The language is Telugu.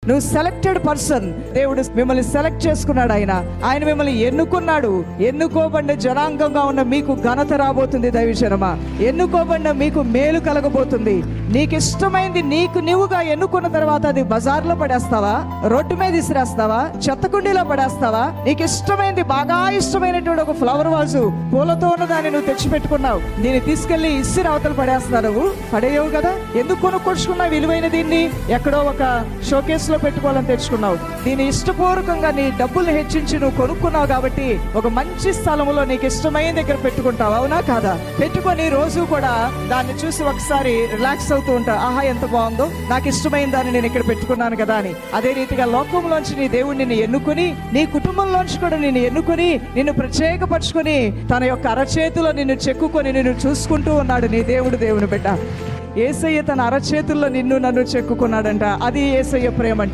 నువ్వు సెలెక్టెడ్ పర్సన్. దేవుడు మిమ్మల్ని సెలెక్ట్ చేసుకున్నాడు. ఆయన మిమ్మల్ని ఎన్నుకున్నాడు. ఎన్నుకోబడిన జనాంగంగా ఉన్న మీకు ఘనత రాబోతుంది. దైవజనమా, ఎన్నుకోబడిన మీకు మేలు కలగబోతుంది. నీకు ఇష్టమైంది నీకు నువ్వుగా ఎన్నుకున్న తర్వాత అది బజార్లో పడేస్తావా, రోడ్డు మీద ఇసిరేస్తావా, చెత్తకుండీలో పడేస్తావా? నీకు ఇష్టమైంది, బాగా ఇష్టమైనటువంటి ఒక ఫ్లవర్ వాజు పూలతో ఉన్న దాన్ని నువ్వు తెచ్చిపెట్టుకున్నావు, దీన్ని తీసుకెళ్లి ఇసిరి అవతల పడేస్తావు. నువ్వు పడేయవు కదా. ఎందుకు కొనుక్కొచ్చుకున్నావు విలువైన దీన్ని? ఎక్కడో ఒక షోకేస్ లో పెట్టుకోవాలని తెచ్చుకున్నావు. దీన్ని ఇష్టపూర్వకంగా నీ డబ్బులు హెచ్చించి నువ్వు కొనుక్కున్నావు కాబట్టి ఒక మంచి స్థలంలో నీకు ఇష్టమైన దగ్గర పెట్టుకుంటావు. అవునా కాదా? పెట్టుకొని రోజు కూడా దాన్ని చూసి ఒకసారి రిలాక్స్ అవుతూ ఉంటావు. ఆహా, ఎంత బాగుందో, నాకు ఇష్టమైన దాన్ని నేను ఇక్కడ పెట్టుకున్నాను కదా అని. అదే రీతిగా లోకంలోంచి నీ దేవుడు నిన్ను ఎన్నుకుని, నీ కుటుంబంలోంచి కూడా నిన్ను ఎన్నుకుని, నిన్ను ప్రత్యేకపరచుకొని తన యొక్క అరచేతిలో నిన్ను చెక్కుకొని నిన్ను చూసుకుంటూ ఉన్నాడు నీ దేవుడు. దేవుని బిడ్డ, యేసయ్య తన అరచేతుల్లో నిన్ను నన్ను చెక్కుకున్నాడంట. అది యేసయ్య ప్రేమ.